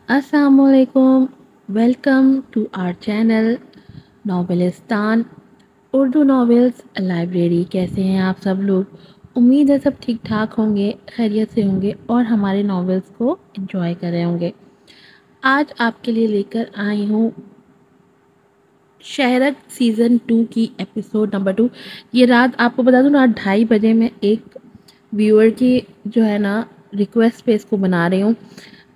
अस्सलामुअलैकुम। Welcome to our channel Novelistan Urdu novels library. कैसे हैं आप सब लोग? उम्मीद है सब ठीक ठाक होंगे, खैरियत से होंगे और हमारे नॉवेल्स को एंजॉय कर रहे होंगे। आज आपके लिए लेकर आई हूँ शहरक सीज़न 2 की एपिसोड नंबर 2। ये रात आपको बता दूँ, रात 2:30 बजे मैं एक व्यूअर की जो है ना रिक्वेस्ट पे इसको बना रही हूँ।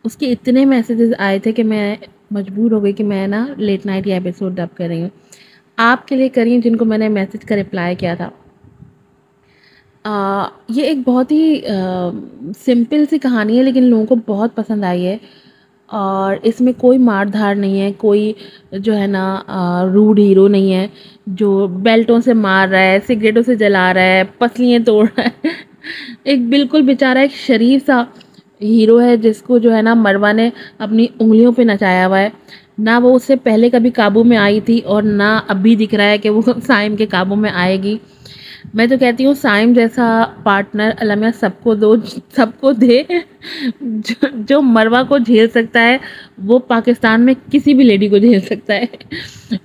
उसके इतने मैसेजेस आए थे कि मैं मजबूर हो गई कि मैं ना लेट नाइट ये एपिसोड डब कर रही हूँ। आपके लिए करी हूँ जिनको मैंने मैसेज का रिप्लाई किया था। ये एक बहुत ही सिंपल सी कहानी है लेकिन लोगों को बहुत पसंद आई है। और इसमें कोई मार धाड़ नहीं है, कोई जो है ना रूड हीरो नहीं है जो बेल्टों से मार रहा है, सिगरेटों से जला रहा है, पसलियाँ तोड़ रहा है। एक बिल्कुल बेचारा एक शरीफ सा हीरो है जिसको जो है ना मरवा ने अपनी उंगलियों पे नचाया हुआ है। ना वो उससे पहले कभी काबू में आई थी और ना अभी दिख रहा है कि वो साइम के काबू में आएगी। मैं तो कहती हूँ साइम जैसा पार्टनर अल्लाह मियां सबको दो, सबको दे। जो मरवा को झेल सकता है वो पाकिस्तान में किसी भी लेडी को झेल सकता है।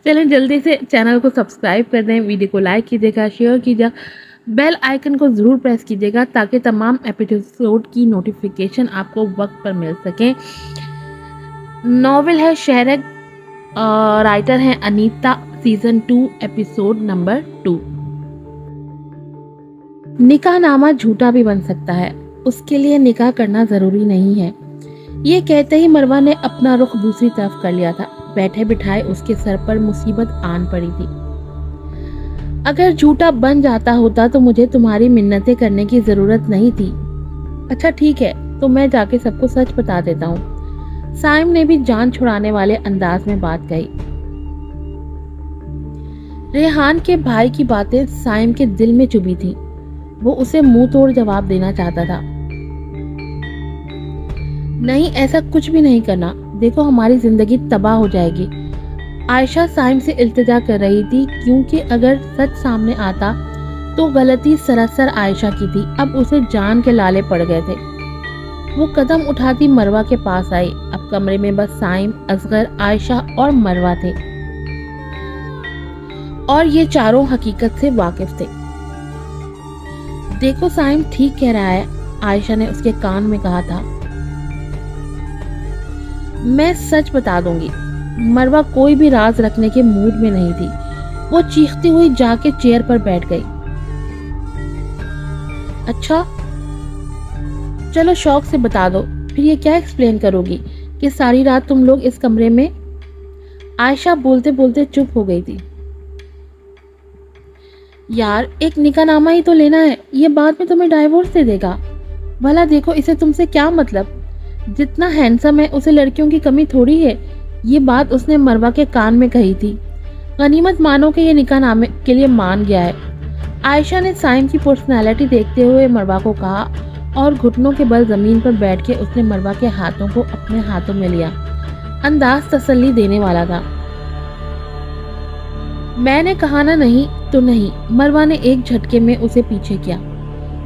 चलें जल्दी से चैनल को सब्सक्राइब कर दें, वीडियो को लाइक कीजिएगा, शेयर कीजिएगा, बेल आइकन को ज़रूर प्रेस कीजिएगा ताकि तमाम एपिसोड की नोटिफिकेशन आपको वक्त पर मिल सके। नॉवेल है शहरक, राइटर हैं अनीता, सीज़न 2 एपिसोड नंबर 2। निकाह नामा झूठा भी बन सकता है, उसके लिए निकाह करना जरूरी नहीं है। ये कहते ही मरवा ने अपना रुख दूसरी तरफ कर लिया था। बैठे बिठाए उसके सर पर मुसीबत आन पड़ी थी। अगर झूठा बन जाता होता तो मुझे तुम्हारी मिन्नतें करने की जरूरत नहीं थी। अच्छा ठीक है, तो मैं जाके सबको सच बता देता हूँ। साइम ने भी जान छुड़ाने वाले अंदाज में बात कही। रेहान के भाई की बातें साइम के दिल में चुभी थी। वो उसे मुंह तोड़ जवाब देना चाहता था। नहीं, ऐसा कुछ भी नहीं करना, देखो हमारी जिंदगी तबाह हो जाएगी। आयशा साइम से इल्तिजा कर रही थी क्योंकि अगर सच सामने आता तो गलती सरासर आयशा की थी। अब उसे जान के लाले पड़ गए थे। वो कदम उठाती मरवा के पास आई। अब कमरे में बस साइम, असगर, आयशा और मरवा थे और ये चारों हकीकत से वाकिफ थे। देखो साइम ठीक कह रहा है, आयशा ने उसके कान में कहा था। मैं सच बता दूंगी। मरवा कोई भी राज रखने के मूड में नहीं थी। वो चीखती हुई जाके चेयर पर बैठ गई। अच्छा चलो शौक से बता दो, फिर ये क्या एक्सप्लेन करोगी कि सारी रात तुम लोग इस कमरे में? आयशा बोलते बोलते चुप हो गई थी। यार एक निकाहनामा ही तो लेना है, ये बाद में तुम्हें डाइवोर्स दे देगा। भला देखो इसे तुमसे क्या मतलब? जितना हैंडसम है उसे लड़कियों की कमी थोड़ी है। ये बात उसने मरवा के कान में कही थी। गनीमत मानो कि ये निकाहनामे के लिए मान गया है। आयशा ने साइम की पर्सनालिटी देखते हुए मरवा को कहा और घुटनों के बल जमीन पर बैठ के उसने मरवा के हाथों को अपने हाथों में लिया। अंदाज तसल्ली देने वाला था। मैंने कहा ना नहीं तो नहीं। मरवा ने एक झटके में उसे पीछे किया,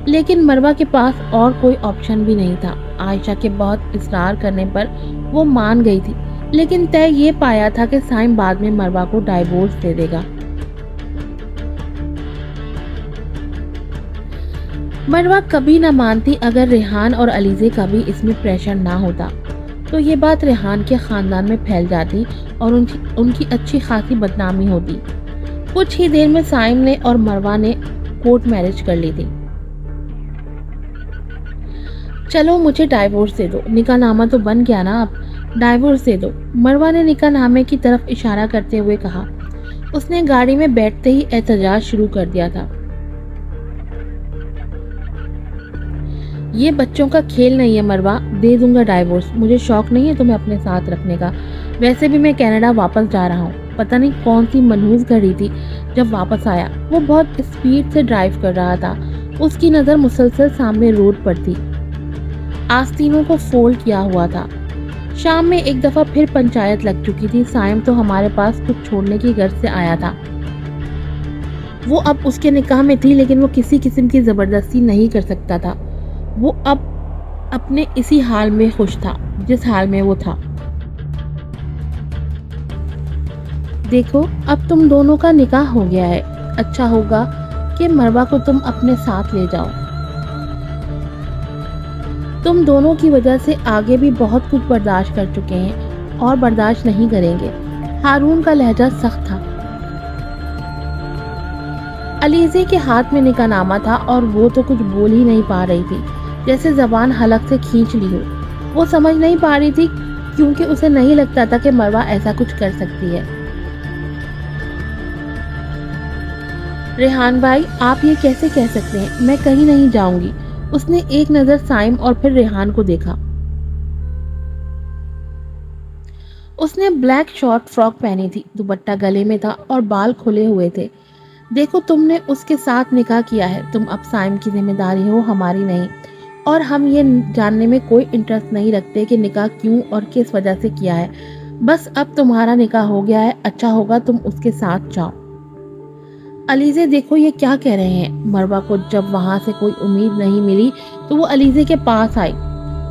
लेकिन मरवा के पास और कोई ऑप्शन भी नहीं था। आयशा के बहुत इसरार करने पर वो मान गई थी, लेकिन तय ये पाया था कि साइम बाद में मरवा को डाइवोर्स दे देगा। मरवा कभी ना मानती अगर रेहान और अलीजे का भी इसमें प्रेशर ना होता तो ये बात रेहान के खानदान में फैल जाती और उनकी अच्छी खासी बदनामी होती। कुछ ही देर में साइम ने और मरवा ने कोर्ट मैरिज कर ली थी। चलो मुझे डाइवोर्स दे दो, निकाहनामा तो बन गया ना, अब डाइवोर्स दे दो, मरवा ने निकाहनामे की तरफ इशारा करते हुए कहा। उसने गाड़ी में बैठते ही एहतजाज शुरू कर दिया था। ये बच्चों का खेल नहीं है मरवा, दे दूंगा डाइवोर्स। मुझे शौक नहीं है तुम्हें अपने साथ रखने का। वैसे भी मैं कनाडा वापस जा रहा हूँ। पता नहीं कौन सी मनहूस घड़ी थी जब वापस आया। वो बहुत स्पीड से ड्राइव कर रहा था। उसकी नज़र मुसलसल सामने रोड पर थी। आस्तीनों को फोल्ड किया हुआ था। शाम में एक दफा फिर पंचायत लग चुकी थी। साइम तो हमारे पास कुछ छोड़ने की गर्ज से आया था। वो अब उसके निकाह में थी, लेकिन वो किसी किस्म की जबरदस्ती नहीं कर सकता था। वो अब अपने इसी हाल में खुश था जिस हाल में वो था। देखो, अब तुम दोनों का निकाह हो गया है। अच्छा होगा कि मरवा को तुम अपने साथ ले जाओ। तुम दोनों की वजह से आगे भी बहुत कुछ बर्दाश्त कर चुके हैं और बर्दाश्त नहीं करेंगे। हारून का लहजा सख्त था। अलीज़े के हाथ में निकाहनामा था और वो तो कुछ बोल ही नहीं पा रही थी, जैसे जबान हलक से खींच ली हो। वो समझ नहीं पा रही थी क्योंकि उसे नहीं लगता था कि मरवा ऐसा कुछ कर सकती है। रेहान भाई, आप ये कैसे कह सकते हैं? मैं कहीं नहीं जाऊंगी। उसने एक नजर साइम और फिर रेहान को देखा। उसने ब्लैक शॉर्ट फ्रॉक पहनी थी, दुपट्टा गले में था और बाल खुले हुए थे। देखो, तुमने उसके साथ निकाह किया है। तुम अब साइम की जिम्मेदारी हो, हमारी नहीं। और हम ये जानने में कोई इंटरेस्ट नहीं रखते कि निकाह क्यों और किस वजह से किया है। बस अब तुम्हारा निकाह हो गया है। अच्छा होगा तुम उसके साथ जाओ। अलीज़े, देखो ये क्या कह रहे हैं। मरवा को जब वहां से कोई उम्मीद नहीं मिली तो वो अलीज़े के पास आई।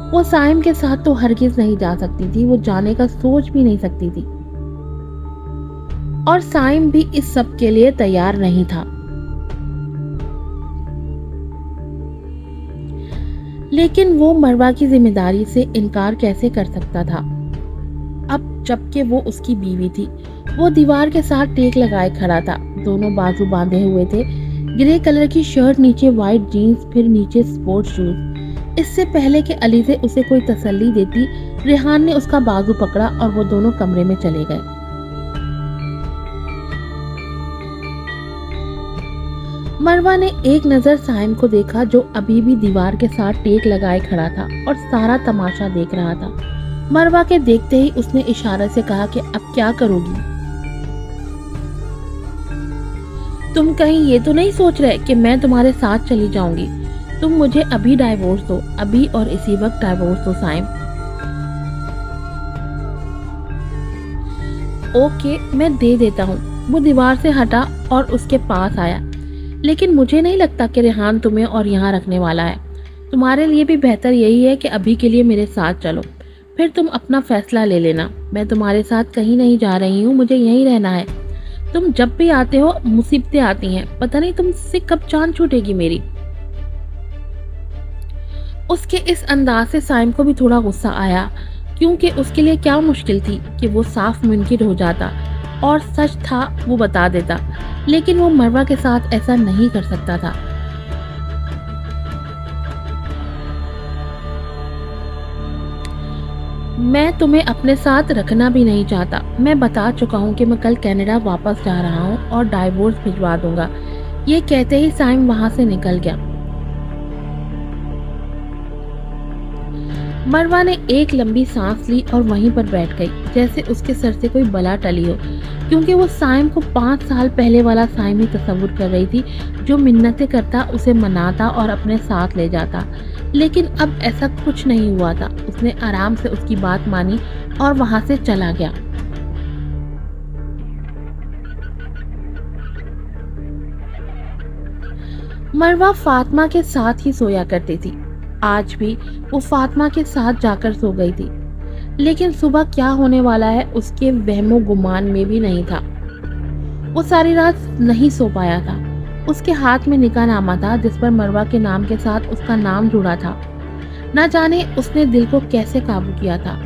वो साइम के साथ तो हरगिज नहीं जा सकती थी, वो जाने का सोच भी नहीं सकती थी। और साइम भी इस सब के लिए तैयार नहीं था। लेकिन वो मरवा की जिम्मेदारी से इनकार कैसे कर सकता था, अब जबकि वो उसकी बीवी थी। वो दीवार के साथ टेक लगाए खड़ा था, दोनों बाजू बांधे हुए थे। ग्रे कलर की शर्ट, नीचे वाइट जीन्स, फिर नीचे स्पोर्ट्स शूज। इससे पहले कि अलीज़े उसे कोई तसल्ली देती, रेहान ने उसका बाजू पकड़ा और वो दोनों कमरे में चले गए। मरवा ने एक नजर साइम को देखा, जो अभी भी दीवार के साथ टेक लगाए खड़ा था और सारा तमाशा देख रहा था। मरवा के देखते ही उसने इशारे से कहा कि अब क्या करोगी? तुम कहीं ये तो नहीं सोच रहे कि मैं तुम्हारे साथ चली जाऊंगी? तुम मुझे अभी डाइवोर्स दो, अभी और इसी वक्त डाइवोर्स दो साइम। ओके, मैं दे देता हूँ। वो दीवार से हटा और उसके पास आया। लेकिन मुझे नहीं लगता कि रेहान तुम्हें और यहाँ रखने वाला है। तुम्हारे लिए भी बेहतर यही है कि अभी के लिए मेरे साथ चलो, फिर तुम अपना फैसला ले लेना। मैं तुम्हारे साथ कहीं नहीं जा रही हूँ, मुझे यहीं रहना है। तुम जब भी आते हो मुसीबतें आती हैं, पता नहीं तुमसे कब जान छूटेगी मेरी। उसके इस अंदाज से साइम को भी थोड़ा गुस्सा आया, क्योंकि उसके लिए क्या मुश्किल थी कि वो साफ मुनकिर हो जाता और सच था वो बता देता। लेकिन वो मरवा के साथ ऐसा नहीं कर सकता था। मैं तुम्हें अपने साथ रखना भी नहीं चाहता। मैं बता चुका हूँ कि मैं कल कनाडा वापस जा रहा हूँ और डाइवोर्स भिजवा दूंगा। ये कहते ही साइम वहां से निकल गया। मरवा ने एक लंबी सांस ली और वहीं पर बैठ गई, जैसे उसके सर से कोई बला टली हो, क्योंकि वो साइम को 5 साल पहले वाला साइम ही तस्वुर कर रही थी, जो मिन्नतें करता, उसे मनाता और अपने साथ ले जाता। लेकिन अब ऐसा कुछ नहीं हुआ था। उसने आराम से उसकी बात मानी और वहां से चला गया। मरवा फातिमा के साथ ही सोया करती थी। आज भी वो फातिमा के साथ जाकर सो गई थी। लेकिन सुबह क्या होने वाला है उसके वहमो गुमान में भी नहीं था। वो सारी रात नहीं सो पाया था। उसके हाथ में निकाहनामा था जिस पर मरवा के नाम के साथ उसका नाम जुड़ा था। ना जाने उसने दिल को कैसे काबू किया था।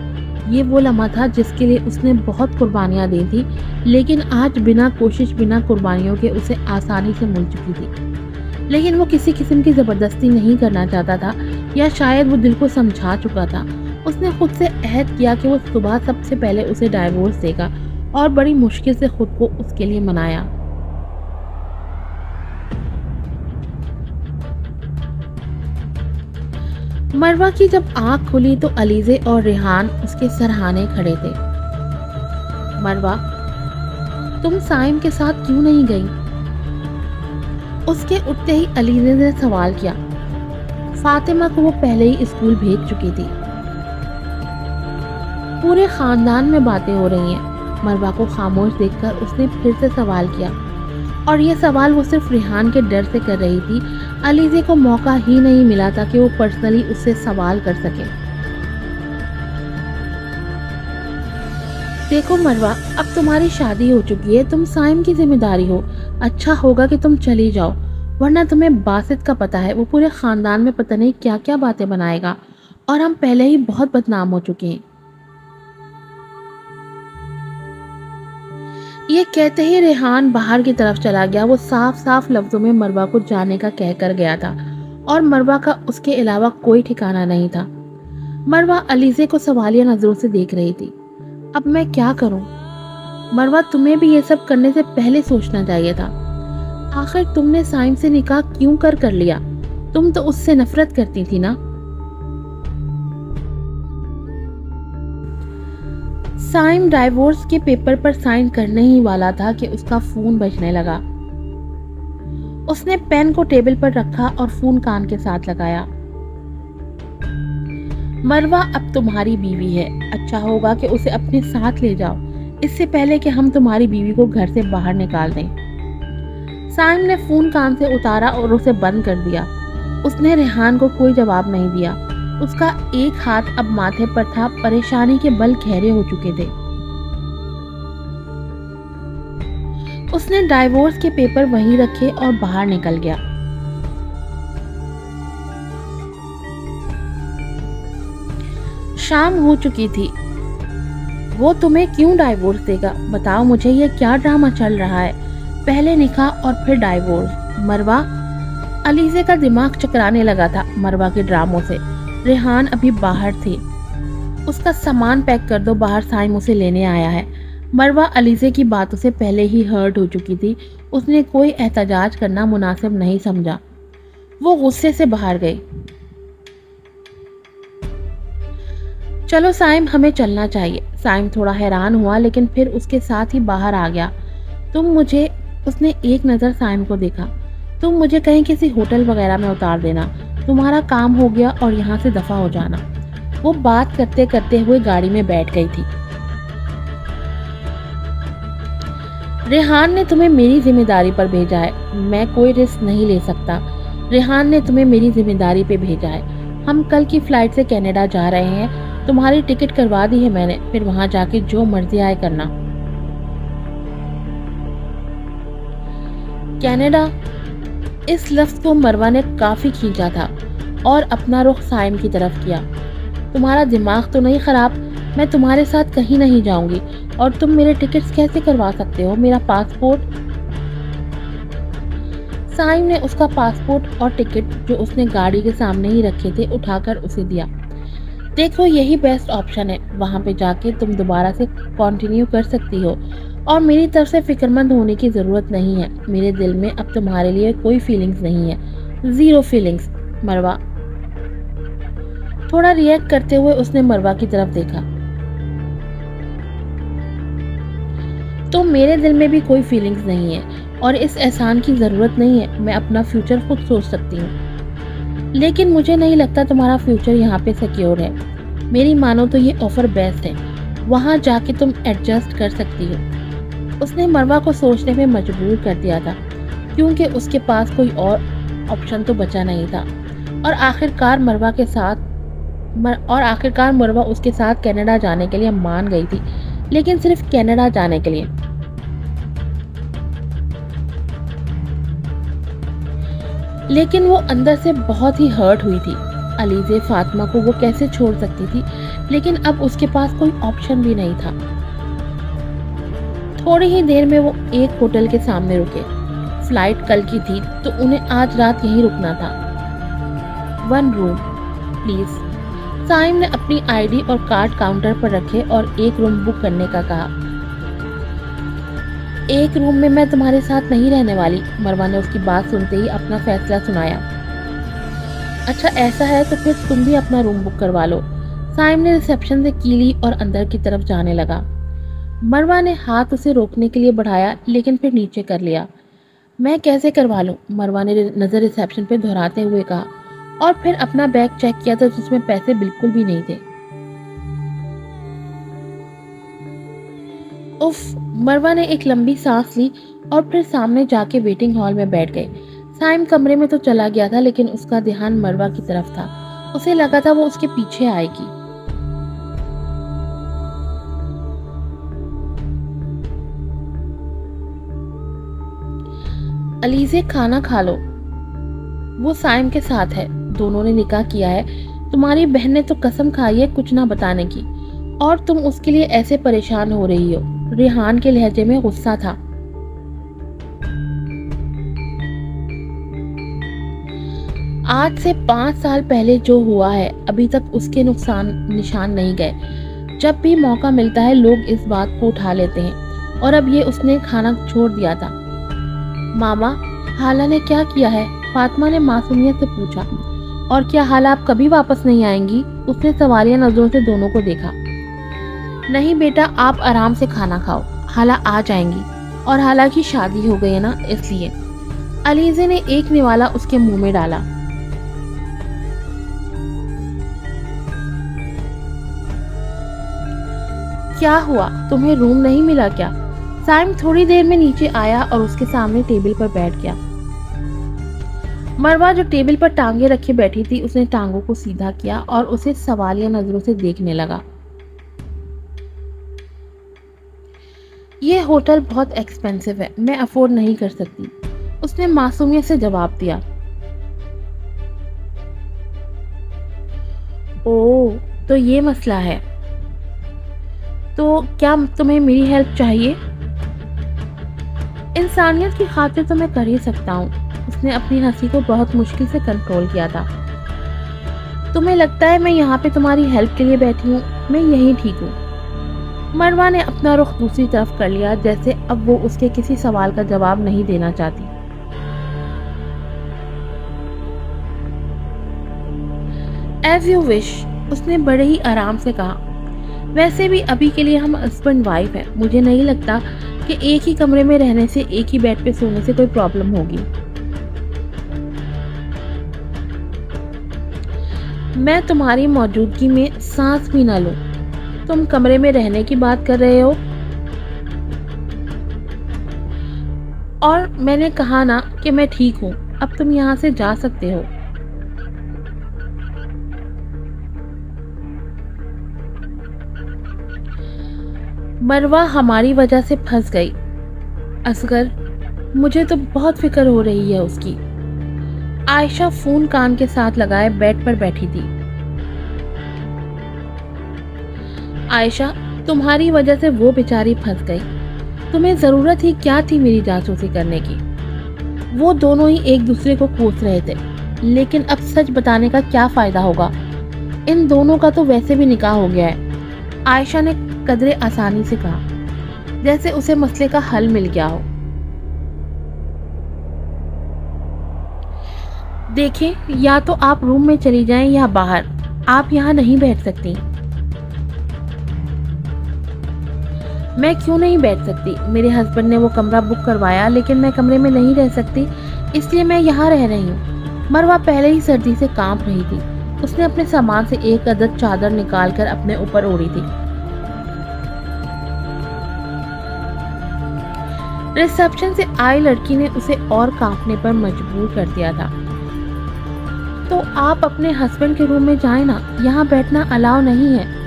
ये वो लम्हा था जिसके लिए उसने बहुत कुर्बानियां दी थी, लेकिन आज बिना कोशिश, बिना कुर्बानियों के उसे आसानी से मिल चुकी थी। लेकिन वो किसी किस्म की जबरदस्ती नहीं करना चाहता था, या शायद वो दिल को समझा चुका था। उसने खुद से अहद किया कि वो सुबह सबसे पहले उसे डाइवोर्स देगा और बड़ी मुश्किल से खुद को उसके लिए मनाया। मरवा की जब आंख खुली तो अलीज़े और रेहान उसके सरहाने खड़े थे। मरवा, तुम साइम के साथ क्यों नहीं गई? उसके उठते ही अलीज़े ने सवाल किया। फातिमा को वो पहले ही स्कूल भेज चुकी थी। पूरे खानदान में बातें हो रही हैं। मरवा को खामोश देखकर उसने फिर से सवाल किया, और ये सवाल वो सिर्फ रेहान के डर से कर रही थी। अलीज़े को मौका ही नहीं मिला था कि वो पर्सनली उससे सवाल कर सके। देखो मरवा, अब तुम्हारी शादी हो चुकी है, तुम साइम की जिम्मेदारी हो। अच्छा होगा कि तुम चली जाओ, वरना तुम्हें बासित का पता है, वो पूरे खानदान में पता नहीं क्या क्या बातें बनाएगा, और हम पहले ही बहुत बदनाम हो चुके हैं। ये कहते ही रेहान बाहर की तरफ चला गया। वो साफ साफ लफ्जों में मरवा को जाने का कह कर गया था, और मरवा का उसके अलावा कोई ठिकाना नहीं था। मरवा अलीज़े को सवालिया नजरों से देख रही थी। अब मैं क्या करूं? मरवा, तुम्हें भी ये सब करने से पहले सोचना चाहिए था। आखिर तुमने साइम से निकाह क्यों कर लिया? तुम तो उससे नफरत करती थी ना। साइम डाइवोर्स के पेपर पर साइन करने ही वाला था कि उसका फोन बजने लगा। उसने पेन को टेबल पर रखा और फोन कान के साथ लगाया। मरवा अब तुम्हारी बीवी है, अच्छा होगा कि उसे अपने साथ ले जाओ, इससे पहले कि हम तुम्हारी बीवी को घर से बाहर निकाल दें। साइम ने फोन कान से उतारा और उसे बंद कर दिया। उसने रेहान को कोई जवाब नहीं दिया। उसका एक हाथ अब माथे पर था, परेशानी के बल गहरे हो चुके थे। उसने डाइवोर्स के पेपर वहीं रखे और बाहर निकल गया। शाम हो चुकी थी। वो तुम्हें क्यों डाइवोर्स देगा? बताओ मुझे, ये क्या ड्रामा चल रहा है? पहले निकाह और फिर डाइवोर्स। मरवा, अलीज़े का दिमाग चकराने लगा था मरवा के ड्रामों से। रेहान अभी बाहर थी। उसका सामान पैक कर दो, बाहर साइम उसे लेने आया है। मरवा अलीज़े की बातों से पहले ही हर्ट हो चुकी थी। उसने कोई एहतजाज करना मुनासिब नहीं समझा। वो गुस्से से बाहर गई। चलो साइम, हमें चलना चाहिए। साइम थोड़ा हैरान हुआ, लेकिन फिर उसके साथ ही बाहर आ गया। उसने एक नज़र साइम को देखा। तुम मुझे कहीं किसी होटल वगैरह में उतार देना, तुम्हारा काम हो गया, और यहाँ से दफा हो जाना। वो बात करते करते हुए गाड़ी में बैठ गई थी। रेहान ने तुम्हें मेरी जिम्मेदारी पर भेजा है, मैं कोई रिस्क नहीं ले सकता। रेहान ने तुम्हें मेरी जिम्मेदारी पे भेजा है। हम कल की फ्लाइट से कनाडा जा रहे हैं, तुम्हारी टिकट करवा दी है मैंने, फिर वहां जाके जो मर्जी आए करना। कनाडा, इस लफ्ज को मरवा ने काफी खींचा था और अपना रुख साइम की तरफ किया। तुम्हारा दिमाग तो नहीं खराब? मैं तुम्हारे साथ कहीं नहीं जाऊंगी, और तुम मेरे टिकट्स कैसे करवा सकते हो? मेरा पासपोर्ट। साइम ने उसका पासपोर्ट और टिकट, जो उसने गाड़ी के सामने ही रखे थे, उठाकर उसे दिया। देखो, यही बेस्ट ऑप्शन है। वहां पे जाके तुम दोबारा से कंटिन्यू कर सकती हो, और मेरी तरफ से फिक्रमंद होने की ज़रूरत नहीं है। मेरे दिल में अब तुम्हारे लिए कोई फीलिंग्स नहीं है, ज़ीरो फीलिंग्स। मरवा, थोड़ा रिएक्ट करते हुए उसने मरवा की तरफ देखा। तो मेरे दिल में भी कोई फीलिंग्स नहीं है, और इस एहसान की ज़रूरत नहीं है। मैं अपना फ्यूचर खुद सोच सकती हूँ, लेकिन मुझे नहीं लगता तुम्हारा फ्यूचर यहाँ पे सिक्योर है। मेरी मानो तो ये ऑफ़र बेस्ट है, वहाँ जाके तुम एडजस्ट कर सकती हो। उसने मरवा को सोचने में मजबूर कर दिया था, क्योंकि उसके पास कोई और ऑप्शन तो बचा नहीं था। और आखिरकार मरवा उसके साथ कनाडा जाने के लिए मान गई थी, लेकिन सिर्फ कनाडा जाने के लिए। लेकिन वो अंदर से बहुत ही हर्ट हुई थी। अलीज़े फातिमा को वो कैसे छोड़ सकती थी, लेकिन अब उसके पास कोई ऑप्शन भी नहीं था। थोड़ी ही देर में वो एक होटल के सामने रुके। फ्लाइट कल की थी, तो उन्हें आज रात यहीं रुकना था। 1 रूम प्लीज। साइम ने अपनी आईडी और कार्ड काउंटर पर रखे और एक रूम बुक करने का कहा। एक रूम में मैं तुम्हारे साथ नहीं रहने वाली। मरवा ने उसकी बात सुनते ही अपना फैसला सुनाया। अच्छा ऐसा है तो फिर तुम भी अपना रूम बुक करवा लो। साइम ने रिसेप्शन से की ली और अंदर की तरफ जाने लगा। मरवा ने हाथ उसे रोकने के लिए बढ़ाया, लेकिन फिर नीचे कर लिया। मैं कैसे करवा लूं? मरवा ने नज़र रिसेप्शन पे दोहराते हुए कहा, और फिर अपना बैग चेक किया तो जिसमें पैसे बिल्कुल भी नहीं थे। उफ! मरवा ने एक लंबी सांस ली और फिर सामने जाके वेटिंग हॉल में बैठ गए। साइम कमरे में तो चला गया था, लेकिन उसका ध्यान मरवा की तरफ था। उसे लगा था वो उसके पीछे आएगी। अलीज़े खाना खा लो, वो साइम के साथ है, दोनों ने निकाह किया है। तुम्हारी बहन ने तो कसम खाई है कुछ ना बताने की, और तुम उसके लिए ऐसे परेशान हो रही हो। रेहान के लहजे में गुस्सा था। आज से 5 साल पहले जो हुआ है अभी तक उसके नुकसान निशान नहीं गए। जब भी मौका मिलता है लोग इस बात को उठा लेते हैं, और अब ये उसने खाना छोड़ दिया था। मामा, हाला ने क्या किया है? फातिमा ने मासूमियत से पूछा। और क्या हाला आप कभी वापस नहीं आएंगी? उसने सवालिया नजरों से दोनों को देखा। नहीं बेटा, आप आराम से खाना खाओ, हाला आ जाएंगी, और हाला की शादी हो गई है ना, इसलिए। अलीज़े ने एक निवाला उसके मुंह में डाला। क्या हुआ, तुम्हें रूम नहीं मिला क्या? साइम थोड़ी देर में नीचे आया और उसके सामने टेबल पर बैठ गया। मरवा जो टेबल पर टांगे रखे बैठी थी, उसने टांगों को सीधा किया और उसे सवालिया नजरों से देखने लगा। ये होटल बहुत एक्सपेंसिव है, मैं अफोर्ड नहीं कर सकती, उसने मासूमियत से जवाब दिया। ओह, तो ये मसला है। तो क्या तुम्हें मेरी हेल्प चाहिए? इंसानियत की खातिर तो मैं कर ही सकता हूँ। उसने अपनी हंसी को बहुत मुश्किल से कंट्रोल किया था। तुम्हें लगता है मैं यहाँ पे तुम्हारी हेल्प के लिए बैठी हूँ? मैं यहीं ठीक हूँ। मरवा ने अपना रुख दूसरी तरफ कर लिया, जैसे अब वो उसके किसी सवाल का जवाब नहीं देना चाहती। एज यू विश, उसने बड़े ही आराम से कहा। वैसे भी अभी के लिए हम हस्बैंड वाइफ हैं। मुझे नहीं लगता कि एक ही कमरे में रहने से, एक ही बेड पे सोने से कोई प्रॉब्लम होगी। मैं तुम्हारी मौजूदगी में सांस भी ना लूं। तुम कमरे में रहने की बात कर रहे हो? और मैंने कहा ना कि मैं ठीक हूं, अब तुम यहाँ से जा सकते हो। मरवा हमारी वजह से फंस गई। असगर, मुझे तो बहुत फिक्र हो रही है उसकी। आयशा फोन कान के साथ लगाए बेड पर बैठी थी। आयशा, तुम्हारी वजह से वो बेचारी फंस गई। तुम्हें जरूरत ही क्या थी मेरी जासूसी करने की? वो दोनों ही एक दूसरे को कोस रहे थे, लेकिन अब सच बताने का क्या फायदा होगा? इन दोनों का तो वैसे भी निकाह हो गया है। आयशा ने कदरे आसानी से कहा, जैसे उसे मसले का हल मिल गया हो। देखें, या तो आप रूम में चली जाएं या बाहर, आप यहाँ नहीं बैठ सकती। मैं क्यों नहीं बैठ सकती? मेरे हस्बैंड ने वो कमरा बुक करवाया, लेकिन मैं कमरे में नहीं रह सकती, इसलिए मैं यहाँ रह रही हूँ। मरवा पहले ही सर्दी से कांप रही थी। उसने अपने सामान से एक अदद चादर निकालकर अपने ऊपर ओढ़ी थी। रिसेप्शन से आई लड़की ने उसे और कांपने पर मजबूर कर दिया था। तो आप अपने हस्बैंड के रूम में जाएं ना, यहाँ बैठना अलाउ नहीं है।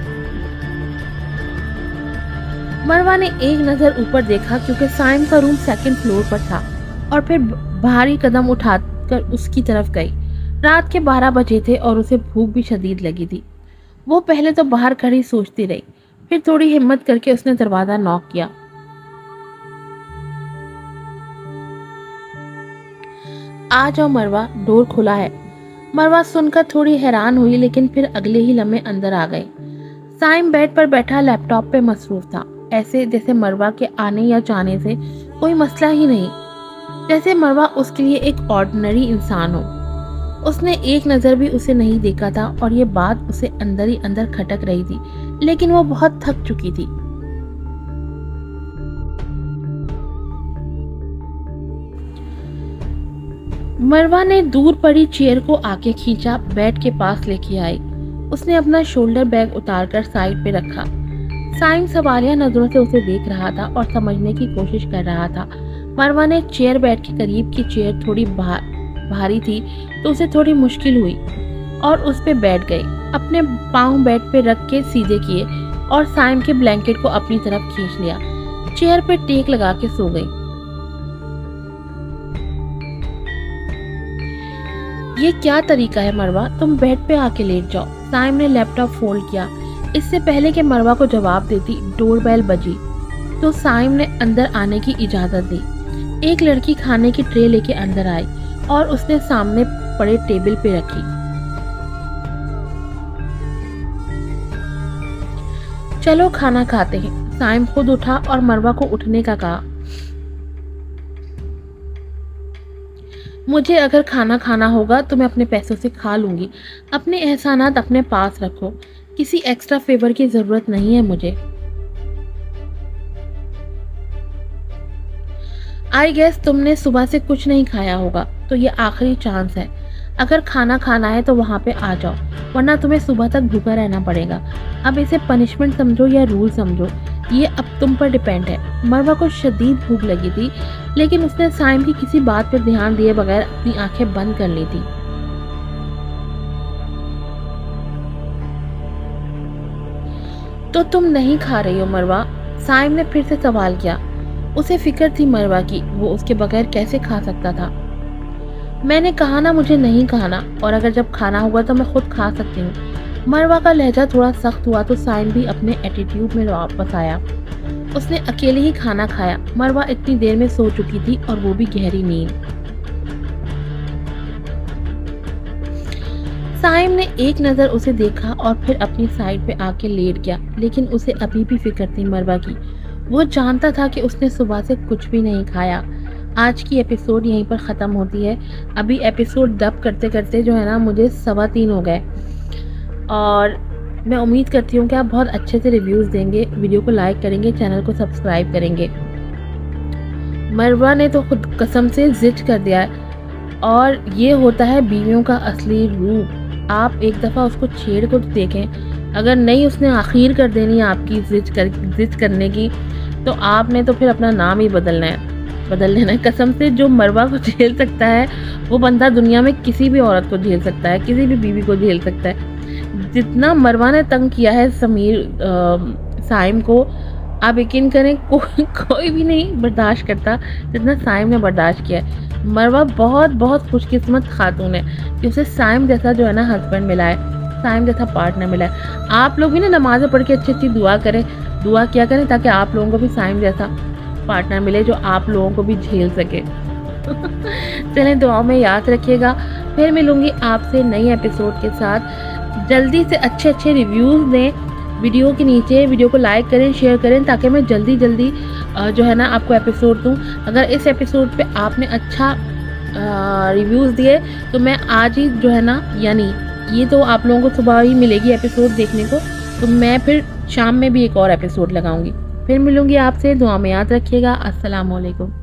मरवा ने एक नजर ऊपर देखा, क्योंकि साइम का रूम सेकंड फ्लोर पर था, और फिर भारी कदम उठाकर उसकी तरफ गई। रात के 12 बजे थे और उसे भूख भी शदीद लगी थी। वो पहले तो बाहर खड़ी सोचती रही, फिर थोड़ी हिम्मत करके उसने दरवाजा नॉक किया। आ जाओ मरवा, डोर खुला है। मरवा सुनकर थोड़ी हैरान हुई, लेकिन फिर अगले ही लम्हे अंदर आ गई। साइम बेड पर बैठा लैपटॉप पे मसरूफ था, ऐसे जैसे मरवा के आने या जाने से कोई मसला ही नहीं, जैसे मरवा उसके लिए एक ऑर्डिनरी इंसान हो। उसने एक नज़र भी उसे नहीं देखा था, और ये बात उसे अंदर ही अंदर खटक रही थी, लेकिन वो बहुत थक चुकी थी। मरवा ने दूर पड़ी चेयर को आके खींचा, बेड के पास लेके आई। उसने अपना शोल्डर बैग उतारकर साइड पे रखा। साइम सवालिया नजरों से उसे देख रहा था और समझने की कोशिश कर रहा था। मरवा ने चेयर बेड के करीब की चेयर थोड़ी भारी थी, तो उसे थोड़ी मुश्किल हुई और उस पे बैठ गई। अपने पाँव बेड पे रख के सीधे किए और साइम के ब्लैंकेट को अपनी तरफ खींच लिया। चेयर पे टेक लगा के सो गई। ये क्या तरीका है मरवा, तुम बेड पे आके लेट जाओ। साइम ने लैपटॉप फोल्ड किया। इससे पहले कि मरवा को जवाब देती डोरबेल बजी तो साइम ने अंदर आने की इजाज़त दी। एक लड़की खाने की ट्रे लेके अंदर आई और उसने सामने पड़े टेबल पे रखी। चलो खाना खाते हैं। साइम खुद उठा और मरवा को उठने का कहा। मुझे अगर खाना खाना होगा तो मैं अपने पैसों से खा लूँगी। अपने एहसानात अपने पास रखो, किसी एक्स्ट्रा फेवर की ज़रूरत नहीं है मुझे। आई गेस तुमने सुबह से कुछ नहीं खाया होगा, तो ये आखिरी चांस है। अगर खाना खाना है तो वहाँ पे आ जाओ, वरना तुम्हें सुबह तक भूखा रहना पड़ेगा। अब इसे पनिशमेंट समझो या रूल समझो, ये अब तुम पर डिपेंड है। मरवा को शदीद भूख लगी थी, लेकिन उसने साइम की किसी बात पर ध्यान दिए बगैर अपनी आंखें बंद कर ली थी। तो तुम नहीं खा रही हो मरवा? साइम ने फिर से सवाल किया। उसे फिक्र थी मरवा की, वो उसके बगैर कैसे खा सकता था। मैंने कहा ना मुझे नहीं खाना, और अगर जब खाना होगा तो मैं खुद खा सकती हूँ। मरवा का लहजा थोड़ा सख्त हुआ तो साइम भी अपने एटीट्यूड में वापस आया। उसने अकेले ही खाना खाया। मरवा इतनी देर में सो चुकी थी, और वो भी गहरी नींद। साइम ने एक नज़र उसे देखा और फिर अपनी साइड पे आके लेट गया, लेकिन उसे अभी भी फिक्र थी मरवा की। वो जानता था कि उसने सुबह से कुछ भी नहीं खाया। आज की एपिसोड यहीं पर ख़त्म होती है। अभी एपिसोड डब करते करते जो है ना मुझे 3:15 हो गए, और मैं उम्मीद करती हूँ कि आप बहुत अच्छे से रिव्यूज़ देंगे, वीडियो को लाइक करेंगे, चैनल को सब्सक्राइब करेंगे। मरवा ने तो खुद कसम से ज़िद कर दिया है, और ये होता है बीवियों का असली रूप। आप एक दफ़ा उसको छेड़ कर देखें, अगर नहीं उसने आखिर कर देनी है आपकी ज़िद करने की, तो आपने तो फिर अपना नाम ही बदल लेना है। कसम से जो मरवा को झेल सकता है वो बंदा दुनिया में किसी भी औरत को झेल सकता है, किसी भी बीवी को झेल सकता है। जितना मरवा ने तंग किया है साइम को, आप यकीन करें कोई भी नहीं बर्दाश्त करता जितना साइम ने बर्दाश्त किया है। मरवा बहुत बहुत खुशकिस्मत खातून है कि उसे साइम जैसा जो है ना हस्बैंड मिला है, साइम जैसा पार्टनर मिला है। आप लोग भी ना नमाज़ें पढ़ के अच्छी अच्छी दुआ किया करें, ताकि आप लोगों को भी साइम जैसा पार्टनर मिले जो आप लोगों को भी झेल सके। चलें, दुआओं में याद रखिएगा। फिर मिलूंगी आपसे नई एपिसोड के साथ। जल्दी से अच्छे अच्छे रिव्यूज़ दें वीडियो के नीचे, वीडियो को लाइक करें, शेयर करें, ताकि मैं जल्दी जो है ना आपको एपिसोड दूं। अगर इस एपिसोड पे आपने अच्छा रिव्यूज़ दिए तो मैं आज ही जो है ना, यानी ये तो आप लोगों को सुबह ही मिलेगी एपिसोड देखने को, तो मैं फिर शाम में भी एक और एपिसोड लगाऊंगी। फिर मिलूंगी आपसे, दुआ में याद रखिएगा। अस्सलाम वालेकुम।